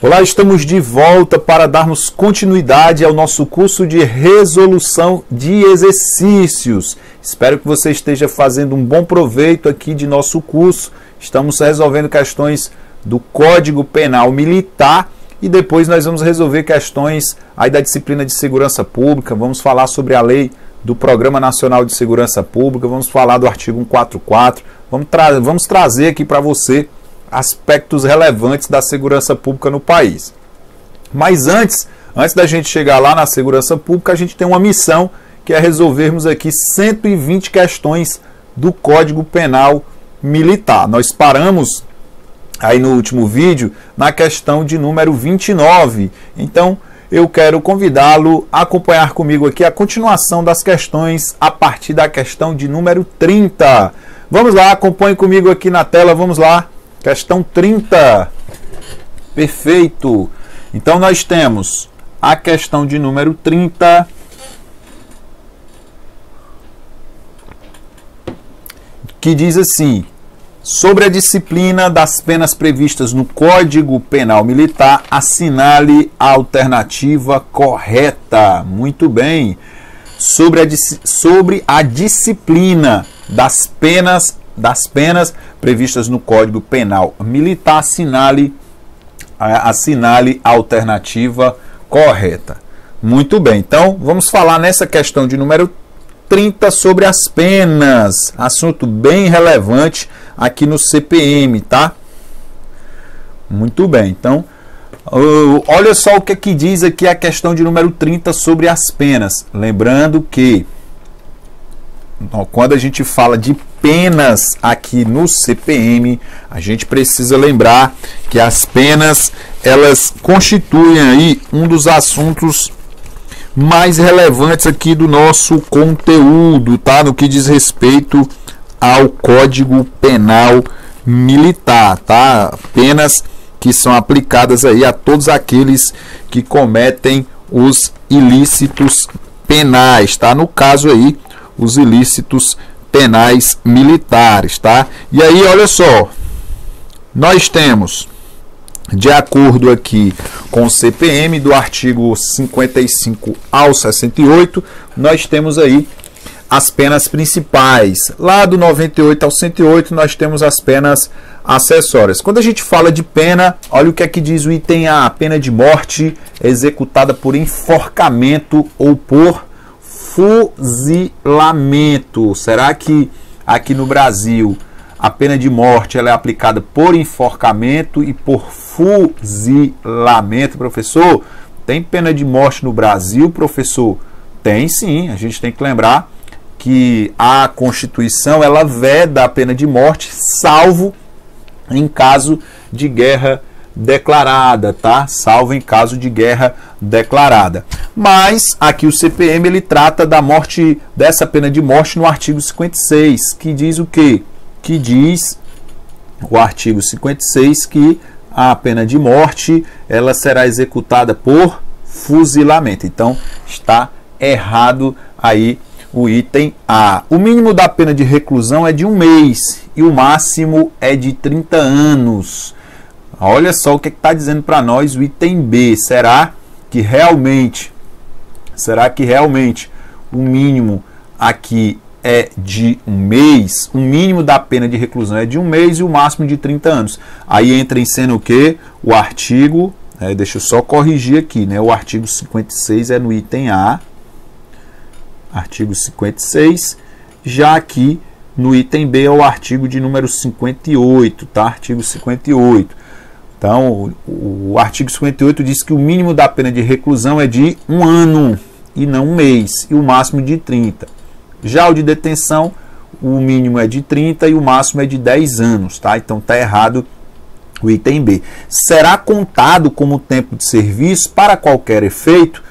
Olá, estamos de volta para darmos continuidade ao nosso curso de resolução de exercícios. Espero que você esteja fazendo um bom proveito aqui de nosso curso. Estamos resolvendo questões do Código Penal Militar e depois nós vamos resolver questões aí da disciplina de segurança pública. Vamos falar sobre a lei do Programa Nacional de Segurança Pública, vamos falar do artigo 144, vamos trazer aqui para você aspectos relevantes da segurança pública no país. Mas antes da gente chegar lá na segurança pública, a gente tem uma missão, que é resolvermos aqui 120 questões do Código Penal Militar. Nós paramos aí no último vídeo na questão de número 29. Então, eu quero convidá-lo a acompanhar comigo aqui a continuação das questões a partir da questão de número 30. Vamos lá, acompanhe comigo aqui na tela, vamos lá. Questão 30. Perfeito. Então, nós temos a questão de número 30, que diz assim: sobre a disciplina das penas previstas no Código Penal Militar, assinale a alternativa correta. Muito bem. Sobre a disciplina das penas previstas no Código Penal Militar, assinale a alternativa correta. Muito bem, então vamos falar nessa questão de número 30 sobre as penas, assunto bem relevante aqui no CPM, tá? Muito bem, então olha só o que diz aqui a questão de número 30 sobre as penas. Lembrando que quando a gente fala de penas aqui no CPM, a gente precisa lembrar que as penas, elas constituem aí um dos assuntos mais relevantes aqui do nosso conteúdo, tá? No que diz respeito ao Código Penal Militar, tá? Penas que são aplicadas aí a todos aqueles que cometem os ilícitos penais, tá? No caso aí, os ilícitos penais militares, tá? E aí, olha só, nós temos, de acordo aqui com o CPM, do artigo 55 ao 68, nós temos aí as penas principais. Lá do 98 ao 108, nós temos as penas acessórias. Quando a gente fala de pena, olha o que é que diz o item A: a pena de morte executada por enforcamento ou por fuzilamento. Será que aqui no Brasil a pena de morte ela é aplicada por enforcamento e por fuzilamento, professor? Tem pena de morte no Brasil, professor? Tem sim. A gente tem que lembrar que a Constituição ela veda a pena de morte, salvo em caso de guerra declarada, tá? Salvo em caso de guerra declarada. Mas aqui o CPM ele trata da morte, dessa pena de morte no artigo 56, que diz o quê? Que diz o artigo 56 que a pena de morte ela será executada por fuzilamento. Então está errado aí o item A. O mínimo da pena de reclusão é de 1 mês e o máximo é de 30 anos. Olha só o que está dizendo para nós o item B. Será que realmente o mínimo aqui é de 1 mês? O mínimo da pena de reclusão é de 1 mês e o máximo de 30 anos. Aí entra em cena o quê? O artigo, deixa eu só corrigir aqui, né? O artigo 56 é no item A. Artigo 56. Já aqui no item B é o artigo de número 58, tá? Artigo 58. Então, o artigo 58 diz que o mínimo da pena de reclusão é de 1 ano e não 1 mês, e o máximo de 30. Já o de detenção, o mínimo é de 30 e o máximo é de 10 anos, tá? Então, está errado o item B. Será contado como tempo de serviço para qualquer efeito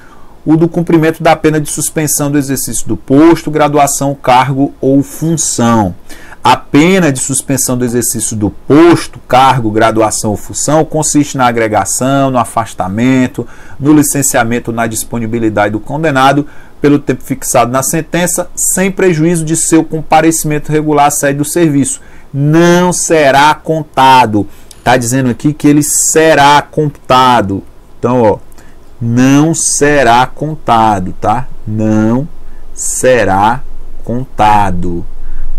o do cumprimento da pena de suspensão do exercício do posto, graduação, cargo ou função. A pena de suspensão do exercício do posto, cargo, graduação ou função consiste na agregação, no afastamento, no licenciamento, na disponibilidade do condenado pelo tempo fixado na sentença, sem prejuízo de seu comparecimento regular à sede do serviço. Não será contado Está dizendo aqui que ele será computado. Então, ó, não será contado, tá? Não será contado.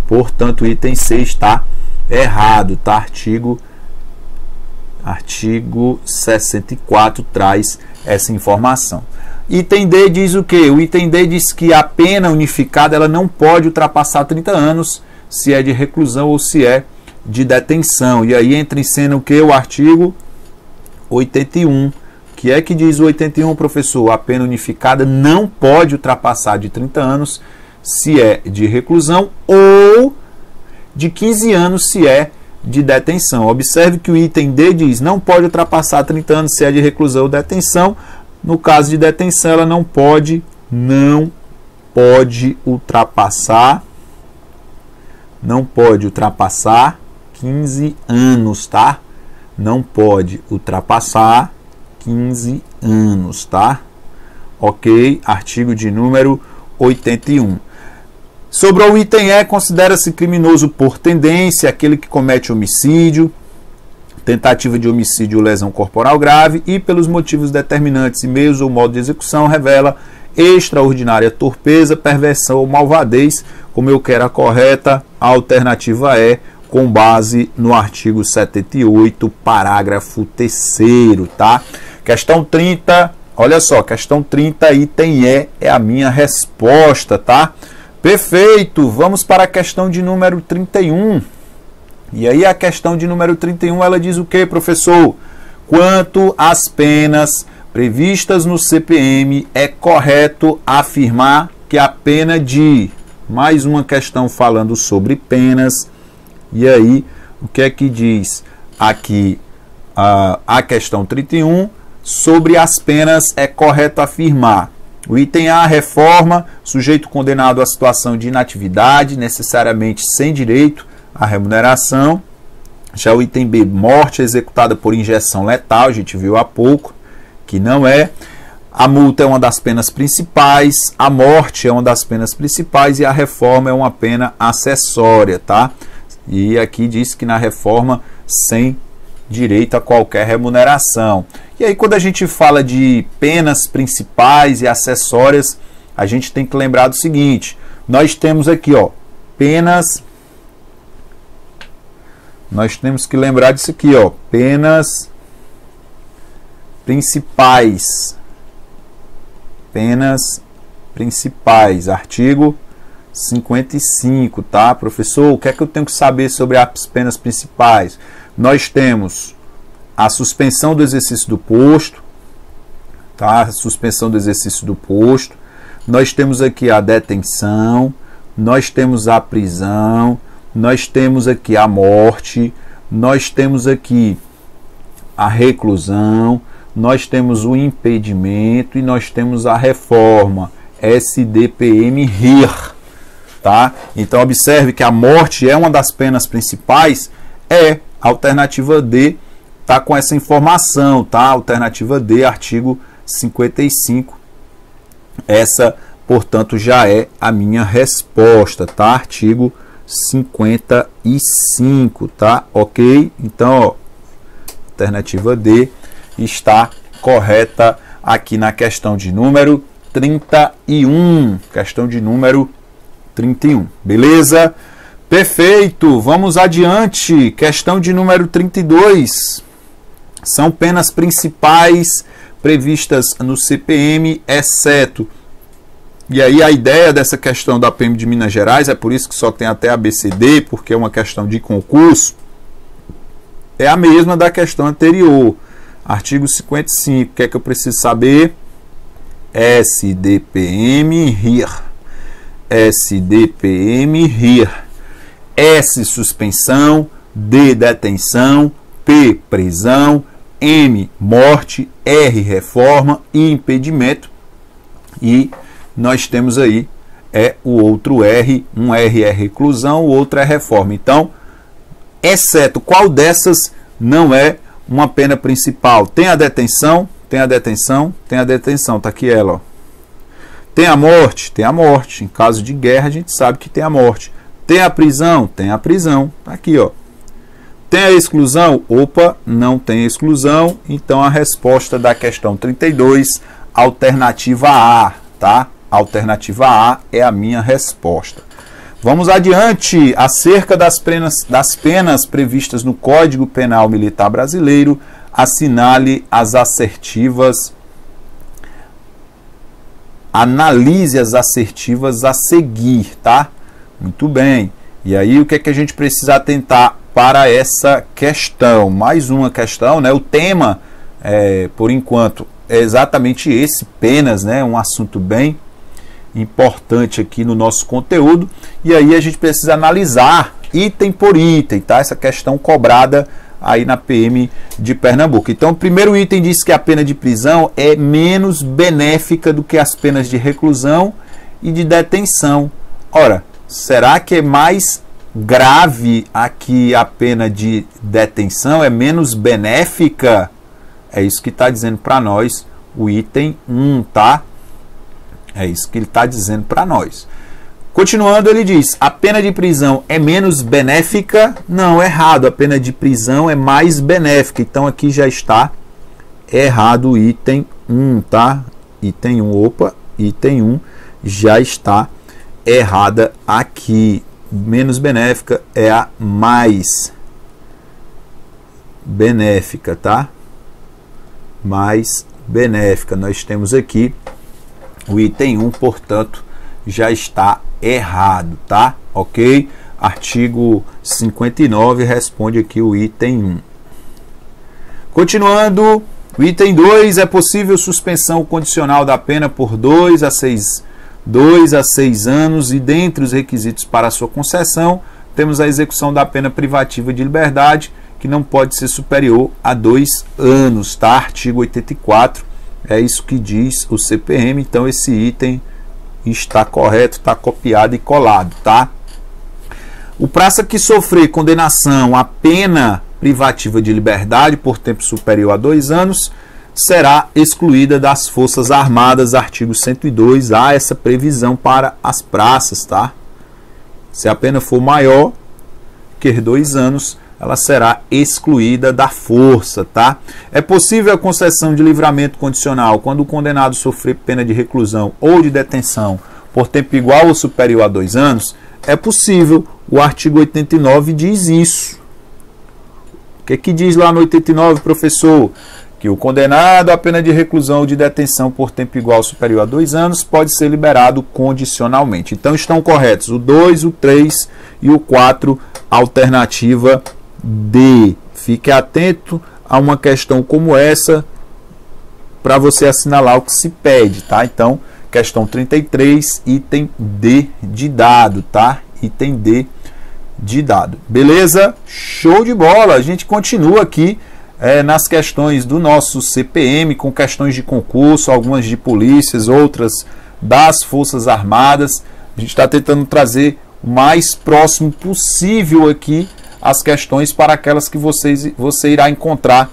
Portanto, o item C está errado, tá? Artigo 64 traz essa informação. Item D diz o quê? O item D diz que a pena unificada ela não pode ultrapassar 30 anos, se é de reclusão ou se é de detenção. E aí entra em cena o que? O artigo 81. Que é que diz o 81, professor? A pena unificada não pode ultrapassar de 30 anos, se é de reclusão, ou de 15 anos, se é de detenção. Observe que o item D diz não pode ultrapassar 30 anos, se é de reclusão ou detenção. No caso de detenção, ela não pode ultrapassar 15 anos, tá? Não pode ultrapassar 15 anos, tá? Ok? Artigo de número 81. Sobre o item E, considera-se criminoso por tendência aquele que comete homicídio, tentativa de homicídio ou lesão corporal grave e pelos motivos determinantes e meios ou modo de execução revela extraordinária torpeza, perversão ou malvadez. Como eu quero a correta, a alternativa é com base no artigo 78, parágrafo 3º, tá? Questão 30, olha só, questão 30, item E é a minha resposta, tá? Perfeito, vamos para a questão de número 31. E aí a questão de número 31, ela diz o que, professor? Quanto às penas previstas no CPM, é correto afirmar que a pena de... Mais uma questão falando sobre penas. E aí, o que é que diz aqui a questão 31? Sobre as penas, é correto afirmar. O item A, reforma, sujeito condenado à situação de inatividade, necessariamente sem direito à remuneração. Já o item B, morte executada por injeção letal, a gente viu há pouco, que não é. A multa é uma das penas principais, a morte é uma das penas principais e a reforma é uma pena acessória, tá? E aqui diz que na reforma sem direito a qualquer remuneração. E aí quando a gente fala de penas principais e acessórias, a gente tem que lembrar do seguinte, nós temos aqui, ó, penas, nós temos que lembrar disso aqui, ó, penas principais, artigo 55, tá, professor? O que é que eu tenho que saber sobre as penas principais? Nós temos a suspensão do exercício do posto, tá? A suspensão do exercício do posto. Nós temos aqui a detenção, nós temos a prisão, nós temos aqui a morte, nós temos aqui a reclusão, nós temos o impedimento e nós temos a reforma, SDPM-RIR, tá? Então observe que a morte é uma das penas principais, a alternativa D tá com essa informação, tá? Alternativa D, artigo 55. Essa, portanto, já é a minha resposta, tá? Artigo 55, tá? Ok? Então, ó, alternativa D está correta aqui na questão de número 31. Questão de número 31. Beleza? Perfeito. Vamos adiante. Questão de número 32. São penas principais previstas no CPM, exceto. E aí a ideia dessa questão da PM de Minas Gerais, é por isso que só tem até ABCD, porque é uma questão de concurso, é a mesma da questão anterior. Artigo 55, o que é que eu preciso saber? SDPM-RIR. SDPM-RIR. S, suspensão. D, detenção. P, prisão. M, morte. R, reforma. I, impedimento. E nós temos aí o outro R. Um R é reclusão, o outro é reforma. Então, exceto qual dessas não é uma pena principal? Tem a detenção, tem a detenção, tem a detenção, tá aqui ela, ó. Tem a morte, tem a morte. Em caso de guerra, a gente sabe que tem a morte. Tem a prisão, tá aqui, ó. Tem a exclusão? Opa, não tem exclusão. Então a resposta da questão 32, alternativa A, tá? Alternativa A é a minha resposta. Vamos adiante. Acerca das penas previstas no Código Penal Militar Brasileiro, assinale as assertivas. Analise as assertivas a seguir, tá? Muito bem. E aí, o que é que a gente precisa atentar para essa questão? Mais uma questão, né? O tema, por enquanto, é exatamente esse, penas, né? Um assunto bem importante aqui no nosso conteúdo. E aí a gente precisa analisar item por item, tá? Essa questão cobrada aí na PM de Pernambuco. Então, o primeiro item diz que a pena de prisão é menos benéfica do que as penas de reclusão e de detenção. Ora, será que é mais grave aqui a pena de detenção? É menos benéfica? É isso que está dizendo para nós o item 1, tá? É isso que ele está dizendo para nós. Continuando, ele diz, a pena de prisão é menos benéfica? Não, errado. A pena de prisão é mais benéfica. Então, aqui já está errado o item 1, tá? Item 1, opa, item 1 já está errada aqui. Menos benéfica é a mais benéfica, tá? Mais benéfica. Nós temos aqui o item 1, portanto, já está errado, tá? Ok? Artigo 59 responde aqui o item 1. Continuando, o item 2, é possível suspensão condicional da pena por 2 a 6 anos e dentre os requisitos para a sua concessão, temos a execução da pena privativa de liberdade, que não pode ser superior a 2 anos, tá? Artigo 84, é isso que diz o CPM, então esse item está correto, está copiado e colado, tá? O praça que sofrer condenação à pena privativa de liberdade por tempo superior a 2 anos será excluída das Forças Armadas, artigo 102. Há essa previsão para as praças, tá? Se a pena for maior que 2 anos, ela será excluída da força, tá? É possível a concessão de livramento condicional quando o condenado sofrer pena de reclusão ou de detenção por tempo igual ou superior a 2 anos? É possível. O artigo 89 diz isso. O que é que diz lá no 89, professor? Que o condenado à pena de reclusão ou de detenção por tempo igual ou superior a 2 anos pode ser liberado condicionalmente. Então estão corretos o 2, o 3 e o 4, alternativa D. Fique atento a uma questão como essa para você assinalar o que se pede, tá? Então, questão 33, item D de dado, tá? Item D de dado. Beleza? Show de bola! A gente continua aqui nas questões do nosso CPM, com questões de concurso, algumas de polícias, outras das Forças Armadas. A gente está tentando trazer o mais próximo possível aqui as questões para aquelas que você irá encontrar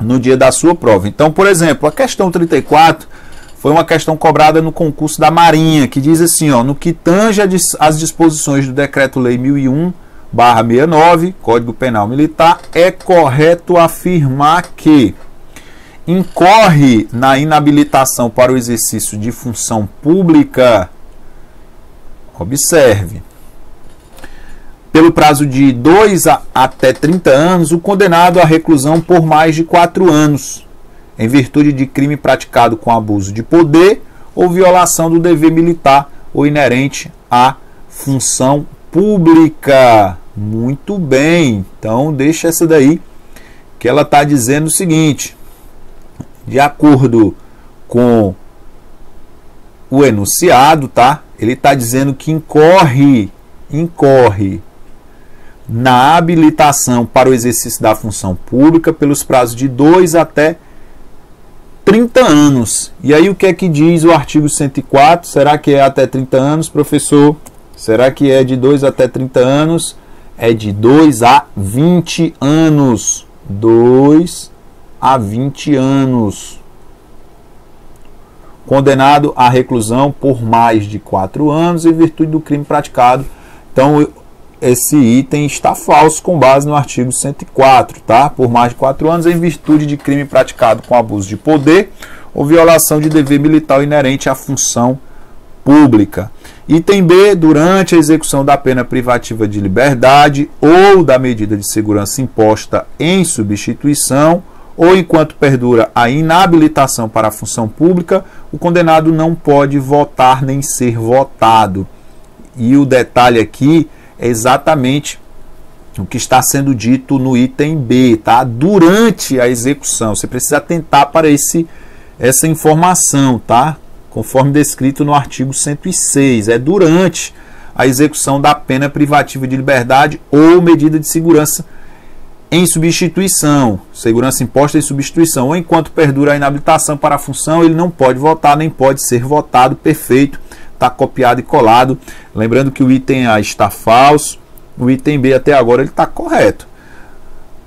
no dia da sua prova. Então, por exemplo, a questão 34 foi uma questão cobrada no concurso da Marinha, que diz assim, ó, no que tange às disposições do Decreto-Lei 1001/69, Código Penal Militar, é correto afirmar que incorre na inabilitação para o exercício de função pública, observe, pelo prazo de 2 até 30 anos, o condenado à reclusão por mais de 4 anos, em virtude de crime praticado com abuso de poder ou violação do dever militar ou inerente à função pública. Muito bem, então deixa essa daí, que ela está dizendo o seguinte, de acordo com o enunciado, tá? Ele está dizendo que incorre na habilitação para o exercício da função pública pelos prazos de 2 até 30 anos. E aí o que é que diz o artigo 104? Será que é até 30 anos, professor? Será que é de 2 até 30 anos? É de 2 a 20 anos. 2 a 20 anos. Condenado à reclusão por mais de 4 anos em virtude do crime praticado. Então, esse item está falso com base no artigo 104, tá? Por mais de 4 anos, em virtude de crime praticado com abuso de poder ou violação de dever militar inerente à função pública. Item B, durante a execução da pena privativa de liberdade ou da medida de segurança imposta em substituição ou enquanto perdura a inabilitação para a função pública, o condenado não pode votar nem ser votado. E o detalhe aqui é exatamente o que está sendo dito no item B, tá? Durante a execução, você precisa atentar para essa informação, tá? Conforme descrito no artigo 106, é durante a execução da pena privativa de liberdade ou medida de segurança em substituição, segurança imposta em substituição, ou enquanto perdura a inabilitação para a função, ele não pode votar, nem pode ser votado. Perfeito, está copiado e colado. Lembrando que o item A está falso, o item B até agora ele está correto.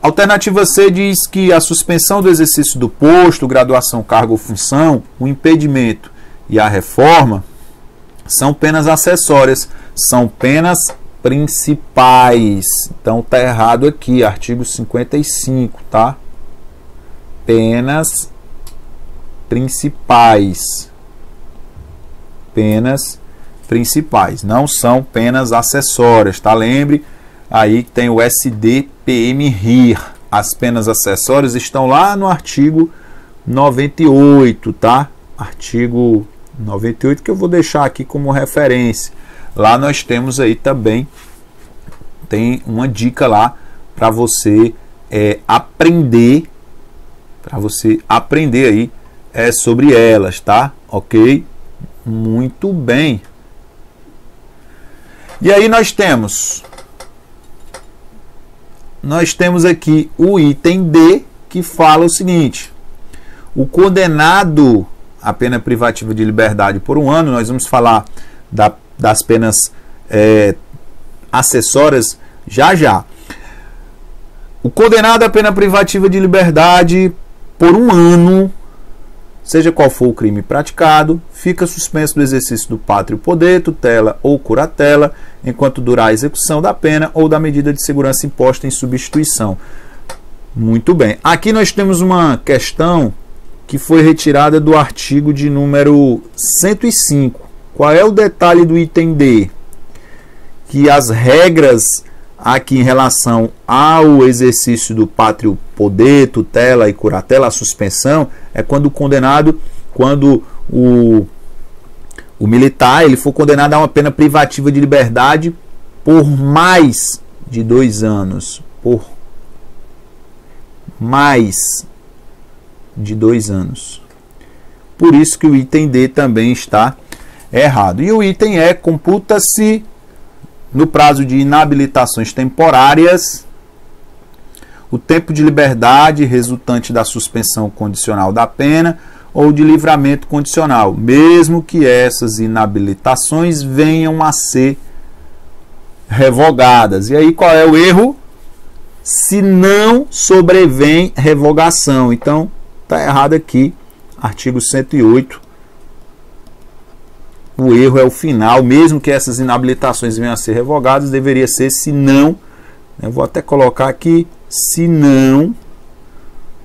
Alternativa C diz que a suspensão do exercício do posto, graduação, cargo ou função, o impedimento e a reforma são penas acessórias, são penas principais. Então tá errado aqui, artigo 55, tá? Penas principais. Penas principais, não são penas acessórias, tá? Lembre aí que tem o SDPM-RIR. As penas acessórias estão lá no artigo 98, tá? Artigo 98 que eu vou deixar aqui como referência. Lá nós temos aí também, tem uma dica lá para você aprender, aí sobre elas, tá? Ok? Muito bem. E aí nós temos aqui o item D, que fala o seguinte: o condenado à pena privativa de liberdade por 1 ano, nós vamos falar das penas acessórias já. O condenado à pena privativa de liberdade por 1 ano, seja qual for o crime praticado, fica suspenso do exercício do pátrio poder, tutela ou curatela, enquanto durar a execução da pena ou da medida de segurança imposta em substituição. Muito bem. Aqui nós temos uma questão que foi retirada do artigo de número 105. Qual é o detalhe do item D? Que as regras aqui em relação ao exercício do pátrio poder, tutela e curatela, a suspensão, é quando o condenado, quando o militar, ele for condenado a uma pena privativa de liberdade por mais de 2 anos. Por mais de 2 anos. Por isso que o item D também está errado. E o item E, computa-se no prazo de inabilitações temporárias o tempo de liberdade resultante da suspensão condicional da pena ou de livramento condicional, mesmo que essas inabilitações venham a ser revogadas. E aí qual é o erro? Se não sobrevém revogação. Então está errado aqui, artigo 108. O erro é o final, mesmo que essas inabilitações venham a ser revogadas, deveria ser se não, eu vou até colocar aqui, se não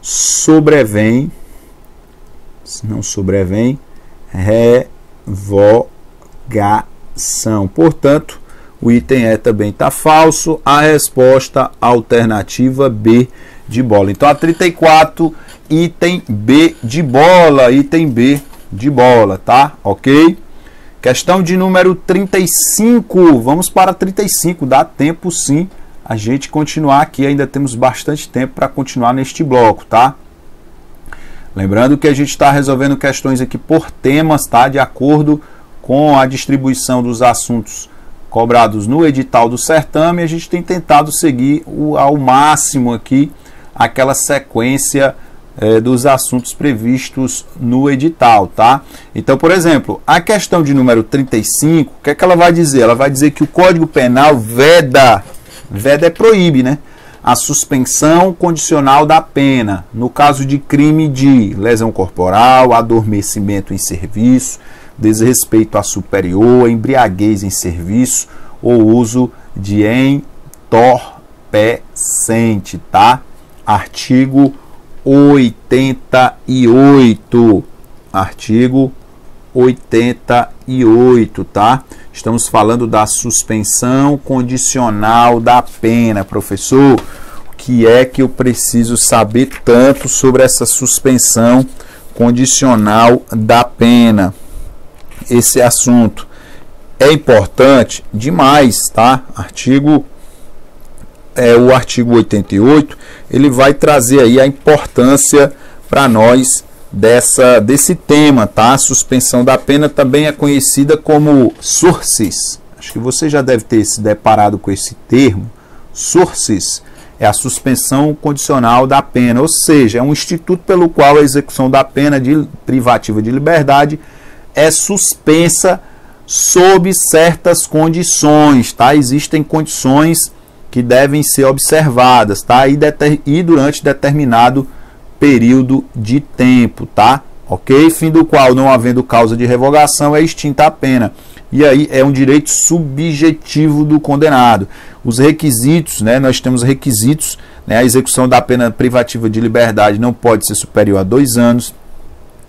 sobrevém revogação. Portanto, o item E também está falso, a resposta alternativa B de bola. Então, a 34, item B de bola, tá? Ok? Questão de número 35, vamos para 35, dá tempo sim a gente continuar aqui, ainda temos bastante tempo para continuar neste bloco, tá? Lembrando que a gente está resolvendo questões aqui por temas, tá? De acordo com a distribuição dos assuntos cobrados no edital do certame, a gente tem tentado seguir ao máximo aqui aquela sequência dos assuntos previstos no edital, tá? Então, por exemplo, a questão de número 35, o que é que ela vai dizer? Ela vai dizer que o Código Penal veda é proíbe, né? A suspensão condicional da pena, no caso de crime de lesão corporal, adormecimento em serviço, desrespeito a superior, embriaguez em serviço ou uso de entorpecente, tá? Artigo 88. Artigo 88, tá? Estamos falando da suspensão condicional da pena. Professor, o que é que eu preciso saber tanto sobre essa suspensão condicional da pena? Esse assunto é importante demais, tá? O artigo 88, ele vai trazer aí a importância para nós desse tema, tá? A suspensão da pena também é conhecida como sursis. Acho que você já deve ter se deparado com esse termo. Sursis é a suspensão condicional da pena, ou seja, é um instituto pelo qual a execução da pena privativa de liberdade é suspensa sob certas condições, tá? Existem condições que devem ser observadas, tá? E durante determinado período de tempo, tá? Ok? Fim do qual, não havendo causa de revogação, é extinta a pena. E aí é um direito subjetivo do condenado. Os requisitos, né? Nós temos requisitos, né? A execução da pena privativa de liberdade não pode ser superior a 2 anos.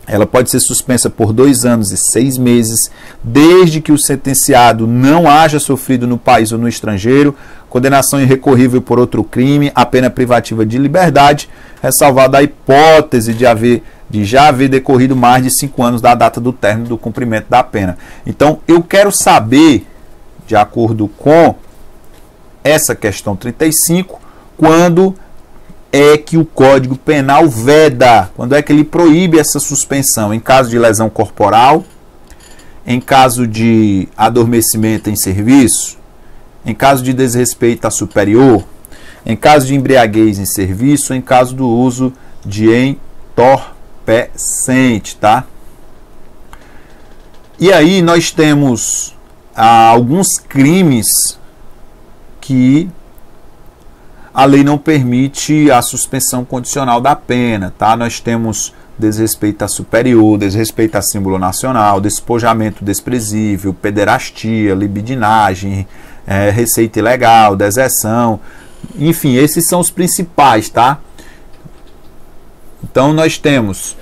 Ela pode ser suspensa por 2 anos e 6 meses, desde que o sentenciado não haja sofrido no país ou no estrangeiro condenação irrecorrível por outro crime, a pena privativa de liberdade, ressalvada a hipótese de já haver decorrido mais de 5 anos da data do término do cumprimento da pena. Então, eu quero saber, de acordo com essa questão 35, quando é que o Código Penal veda, quando é que ele proíbe essa suspensão? Em caso de lesão corporal, em caso de adormecimento em serviço, em caso de desrespeito a superior, em caso de embriaguez em serviço, em caso do uso de entorpecente, tá? E aí nós temos alguns crimes que a lei não permite a suspensão condicional da pena, tá? Nós temos desrespeito a superior, desrespeito a símbolo nacional, despojamento desprezível, pederastia, libidinagem, receita ilegal, deserção, enfim, esses são os principais, tá? Então nós temos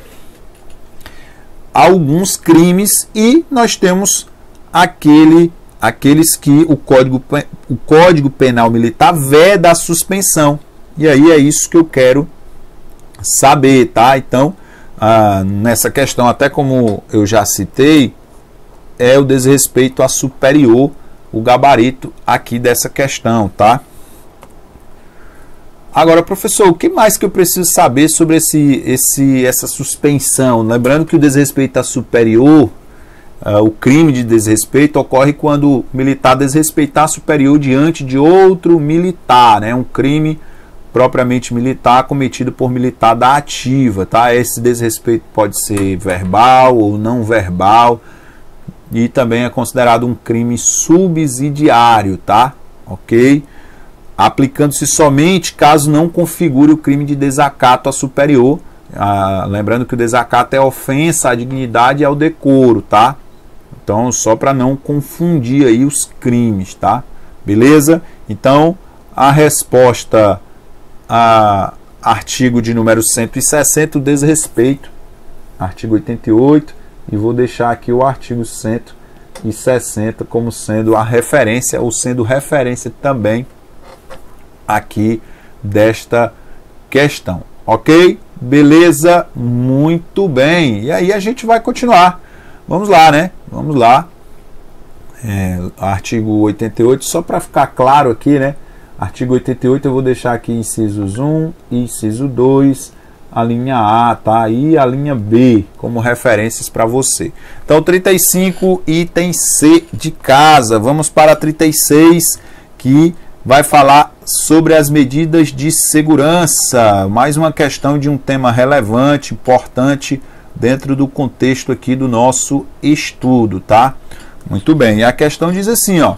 alguns crimes e nós temos aqueles que o Código Penal Militar veda a suspensão. E aí é isso que eu quero saber, tá? Então, nessa questão, até como eu já citei, é o desrespeito a superior, o gabarito aqui dessa questão, tá? Agora, professor, o que mais que eu preciso saber sobre essa suspensão? Lembrando que o desrespeito a superior, o crime de desrespeito ocorre quando o militar desrespeitar superior diante de outro militar, né? Um crime propriamente militar cometido por militar da ativa, tá? Esse desrespeito pode ser verbal ou não verbal e também é considerado um crime subsidiário, tá? Ok? Aplicando-se somente caso não configure o crime de desacato a superior. Lembrando que o desacato é ofensa à dignidade e ao decoro, tá? Então, só para não confundir aí os crimes, tá? Beleza? Então, a resposta a artigo de número 160, o desrespeito, artigo 88, e vou deixar aqui o artigo 160 como sendo a referência, ou sendo referência também aqui desta questão. Ok? Beleza? Muito bem. E aí a gente vai continuar. Vamos lá, né? Vamos lá. Artigo 88, só para ficar claro aqui, né? Artigo 88 eu vou deixar aqui incisos 1 e inciso 2, a linha A, tá? E a linha B como referências para você. Então, 35, item C de casa. Vamos para 36, que vai falar sobre as medidas de segurança. Mais uma questão de um tema relevante, importante, dentro do contexto aqui do nosso estudo, tá? Muito bem. E a questão diz assim, ó.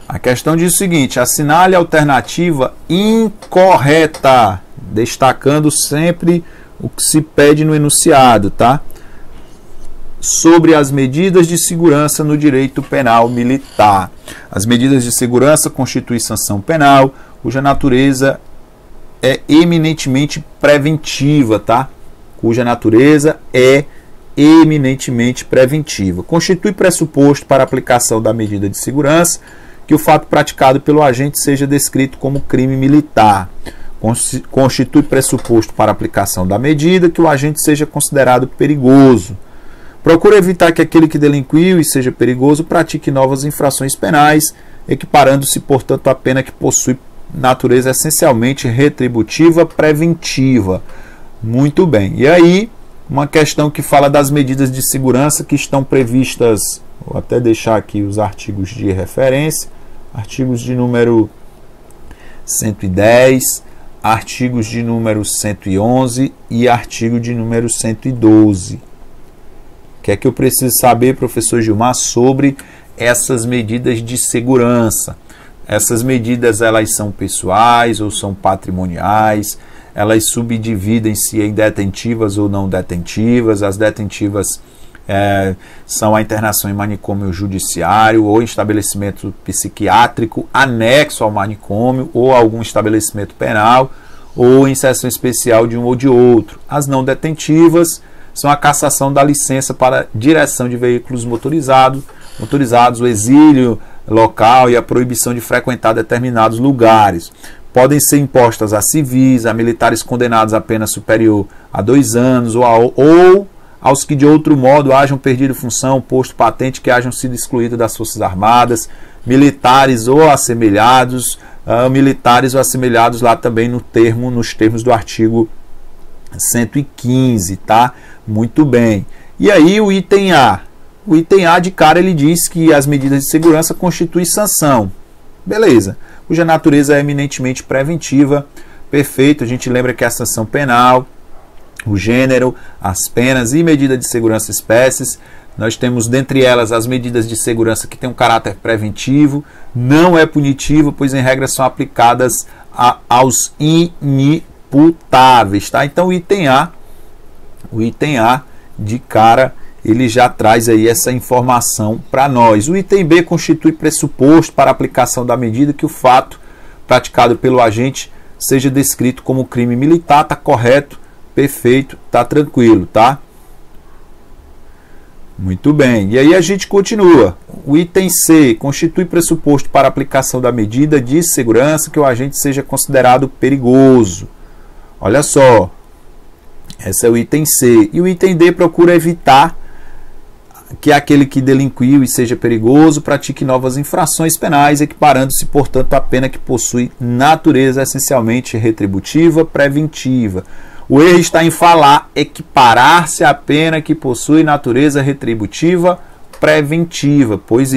A questão diz o seguinte: assinale a alternativa incorreta, destacando sempre o que se pede no enunciado, tá? 36. sobre as medidas de segurança no direito penal militar. As medidas de segurança constituem sanção penal, cuja natureza é eminentemente preventiva, tá? Cuja natureza é eminentemente preventiva. Constitui pressuposto para a aplicação da medida de segurança que o fato praticado pelo agente seja descrito como crime militar. Constitui pressuposto para a aplicação da medida que o agente seja considerado perigoso. Procura evitar que aquele que delinquiu e seja perigoso pratique novas infrações penais, equiparando-se, portanto, à pena que possui natureza essencialmente retributiva preventiva. Muito bem. E aí, uma questão que fala das medidas de segurança que estão previstas, vou até deixar aqui os artigos de referência, artigos de número 110, artigos de número 111 e artigo de número 112. O que é que eu preciso saber, professor Gilmar, sobre essas medidas de segurança? Essas medidas, elas são pessoais ou são patrimoniais? Elas subdividem-se em detentivas ou não detentivas. As detentivas são a internação em manicômio judiciário ou em estabelecimento psiquiátrico anexo ao manicômio ou algum estabelecimento penal ou em seção especial de um ou de outro. As não detentivas são a cassação da licença para direção de veículos motorizados, o exílio local e a proibição de frequentar determinados lugares. Podem ser impostas a civis, a militares condenados a pena superior a 2 anos ou aos que de outro modo hajam perdido função, posto patente, que hajam sido excluídos das Forças Armadas, militares ou assemelhados, lá também nos termos do artigo 115, tá? Muito bem. E aí o item A. O item A, de cara, ele diz que as medidas de segurança constituem sanção. Beleza. Cuja natureza é eminentemente preventiva. Perfeito. A gente lembra que a sanção penal, o gênero, as penas e medida de segurança espécies. Nós temos dentre elas as medidas de segurança que têm um caráter preventivo, não é punitivo, pois em regra são aplicadas aos inimputáveis, tá? Então o item A de cara, ele já traz aí essa informação para nós. O item B constitui pressuposto para a aplicação da medida que o fato praticado pelo agente seja descrito como crime militar. Tá correto, perfeito, tá tranquilo, tá? Muito bem. E aí a gente continua. O item C constitui pressuposto para a aplicação da medida de segurança que o agente seja considerado perigoso. Olha só. Esse é o item C. E o item D procura evitar que aquele que delinquiu e seja perigoso pratique novas infrações penais, equiparando-se, portanto, à pena que possui natureza essencialmente retributiva preventiva. O erro está em falar equiparar-se à pena que possui natureza retributiva preventiva, pois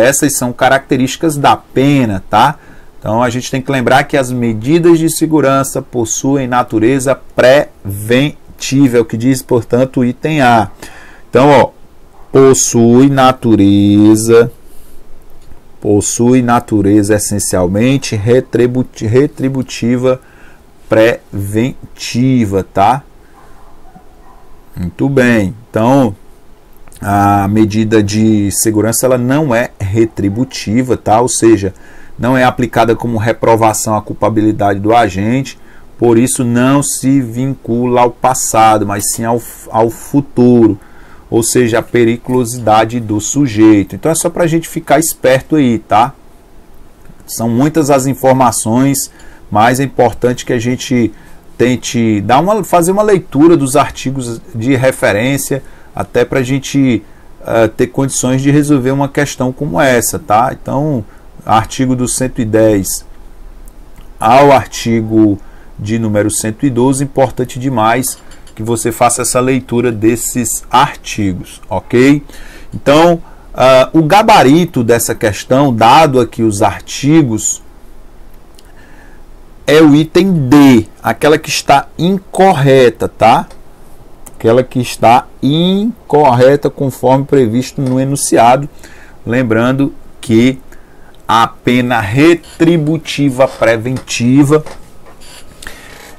essas são características da pena, tá? Então a gente tem que lembrar que as medidas de segurança possuem natureza preventiva, é o que diz, portanto, o item A. Então, ó, possui natureza essencialmente retributiva preventiva, tá? Muito bem. Então, a medida de segurança ela não é retributiva, tá? Ou seja, não é aplicada como reprovação à culpabilidade do agente, por isso não se vincula ao passado, mas sim ao futuro, ou seja, a periculosidade do sujeito. Então é só para a gente ficar esperto aí, tá? São muitas as informações, mas é importante que a gente tente fazer uma leitura dos artigos de referência, até para a gente ter condições de resolver uma questão como essa, tá? Então, artigo do 110 ao artigo de número 112, importante demais que você faça essa leitura desses artigos, ok? Então, o gabarito dessa questão, dado aqui os artigos, é o item D, aquela que está incorreta, tá? Aquela que está incorreta conforme previsto no enunciado. Lembrando que a pena retributiva preventiva,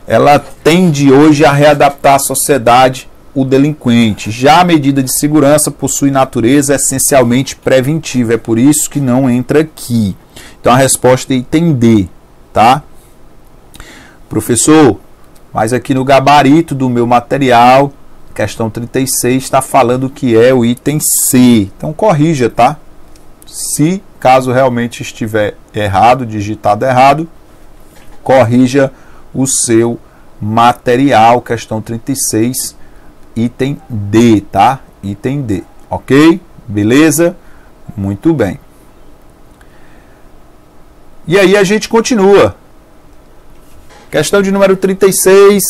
ela tende hoje a readaptar a sociedade o delinquente. Já a medida de segurança possui natureza essencialmente preventiva, é por isso que não entra aqui. Então a resposta é item D, tá? Professor, mas aqui no gabarito do meu material, questão 36, está falando que é o item C. Então corrija, tá? Se caso realmente estiver errado, digitado errado, corrija o seu material, questão 36, item D, tá? Item D, ok? Beleza? Muito bem. E aí a gente continua. Questão de número 36.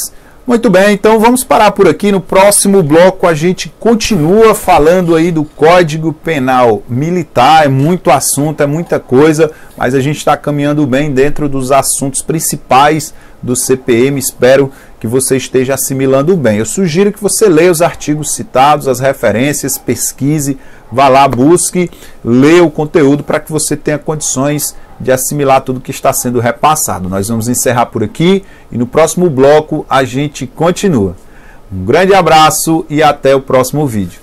Muito bem, então vamos parar por aqui. No próximo bloco a gente continua falando aí do Código Penal Militar. É muito assunto, é muita coisa, mas a gente está caminhando bem dentro dos assuntos principais do CPM. Espero que você esteja assimilando bem. Eu sugiro que você leia os artigos citados, as referências, pesquise, vá lá, busque, leia o conteúdo para que você tenha condições de assimilar tudo que está sendo repassado. Nós vamos encerrar por aqui e no próximo bloco a gente continua. Um grande abraço e até o próximo vídeo.